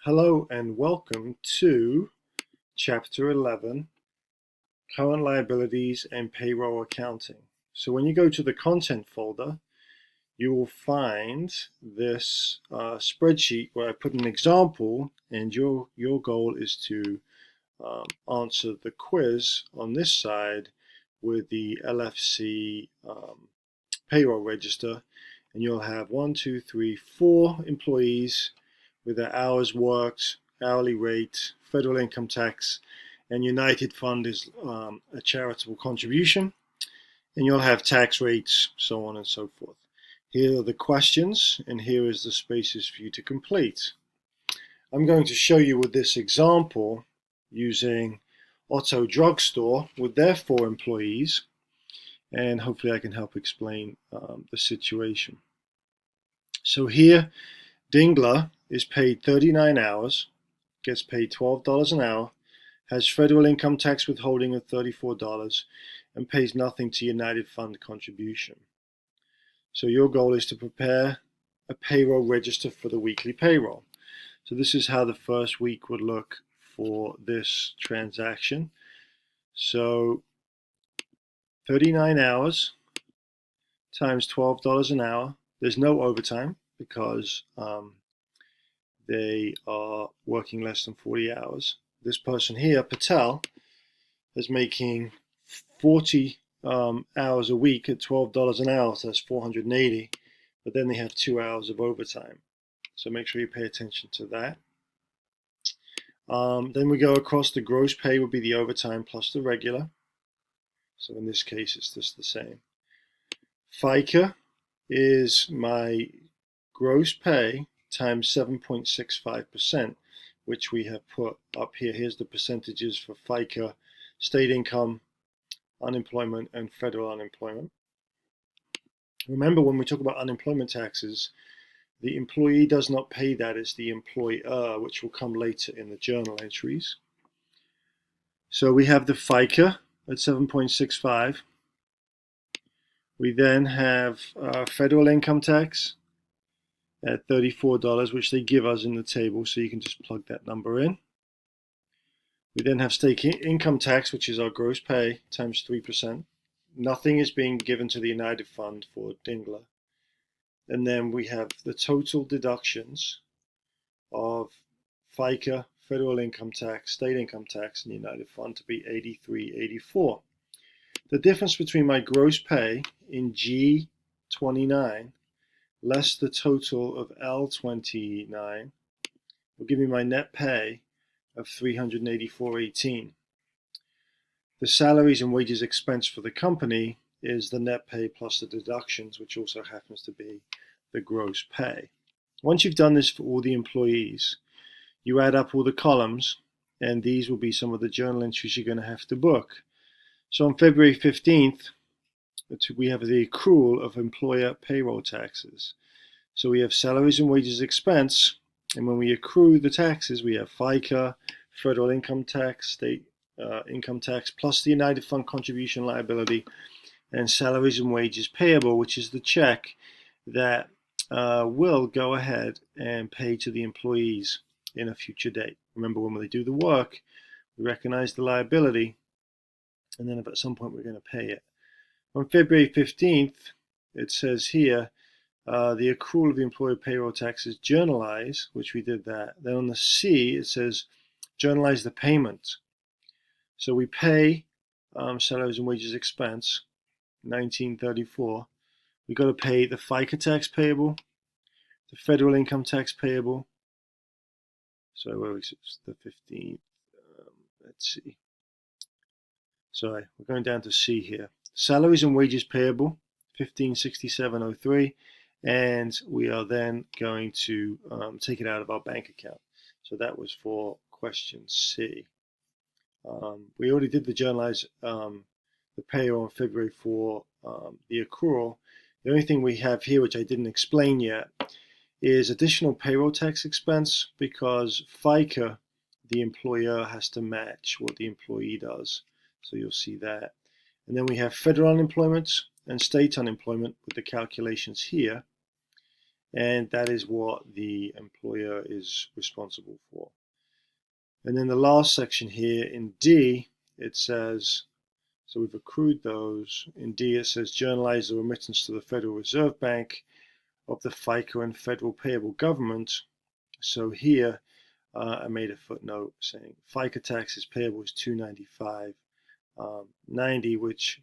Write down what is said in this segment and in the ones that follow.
Hello and welcome to Chapter 11, Current Liabilities and Payroll Accounting. So when you go to the content folder, you will find this spreadsheet where I put an example, and your goal is to answer the quiz on this side with the LFC payroll register, and you'll have 4 employees with their hours worked, hourly rate, federal income tax, and United Fund is a charitable contribution, and you'll have tax rates, so on and so forth. Here are the questions, and here is the spaces for you to complete. I'm going to show you with this example using Otto Drugstore with their 4 employees, and hopefully I can help explain the situation. So here, Dingler is paid 39 hours, gets paid $12 an hour, has federal income tax withholding of $34, and pays nothing to United Fund contribution. So your goal is to prepare a payroll register for the weekly payroll. So this is how the first week would look for this transaction. So 39 hours times $12 an hour. There's no overtime because they are working less than 40 hours. This person here, Patel, is making 40 hours a week at $12 an hour, so that's 480, but then they have 2 hours of overtime. So make sure you pay attention to that. Then we go across. The gross pay would be the overtime plus the regular. So in this case, it's just the same. FICA is my gross pay times 7.65%, which we have put up here. Here's the percentages for FICA, state income, unemployment, and federal unemployment. Remember, when we talk about unemployment taxes, the employee does not pay that, it's the employer, which will come later in the journal entries. So we have the FICA at 7.65. We then have federal income tax at $34, which they give us in the table, so you can just plug that number in. We then have state income tax, which is our gross pay, times 3%. Nothing is being given to the United Fund for Dingler. And then we have the total deductions of FICA, federal income tax, state income tax, and United Fund to be $83.84. The difference between my gross pay in G29 less the total of L29 will give me my net pay of $384.18. The salaries and wages expense for the company is the net pay plus the deductions, which also happens to be the gross pay. Once you've done this for all the employees, you add up all the columns, and these will be some of the journal entries you're going to have to book. So on February 15th, we have the accrual of employer payroll taxes. So we have salaries and wages expense, and when we accrue the taxes, we have FICA, federal income tax, state income tax, plus the United Fund contribution liability, and salaries and wages payable, which is the check that will go ahead and pay to the employees in a future date. Remember, when they do the work, we recognize the liability, and then at some point we're going to pay it. On February 15th, it says here, the accrual of the employer payroll taxes journalize, which we did that. Then on the C, it says journalize the payment. So we pay salaries and wages expense, $19.34. We got to pay the FICA tax payable, the federal income tax payable. So where was the 15th? Let's see. Sorry, we're going down to C here. Salaries and wages payable, $1567.03, and we are then going to take it out of our bank account. So that was for question C. We already did the journalize the payroll on February for the accrual. The only thing we have here, which I didn't explain yet, is additional payroll tax expense, because FICA, the employer, has to match what the employee does. So you'll see that. And then we have federal unemployment and state unemployment with the calculations here. And that is what the employer is responsible for. And then the last section here in D, it says, so we've accrued those. In D, it says journalize the remittance to the Federal Reserve Bank of the FICA and federal payable government. So here, I made a footnote saying FICA taxes payable is $295.90, which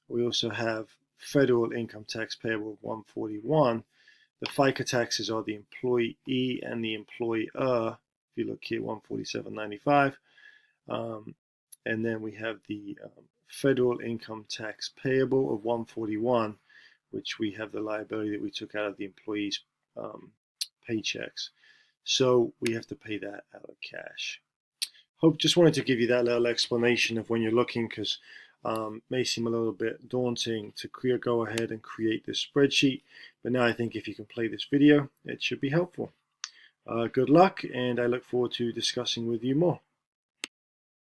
we also have federal income tax payable of $141. The FICA taxes are the employee and the employer. If you look here, $147.95. And then we have the federal income tax payable of $141, which we have the liability that we took out of the employees' paychecks. So we have to pay that out of cash. Just wanted to give you that little explanation of when you're looking, because may seem a little bit daunting to go ahead and create this spreadsheet, but now I think if you can play this video, it should be helpful. Good luck, and I look forward to discussing with you more.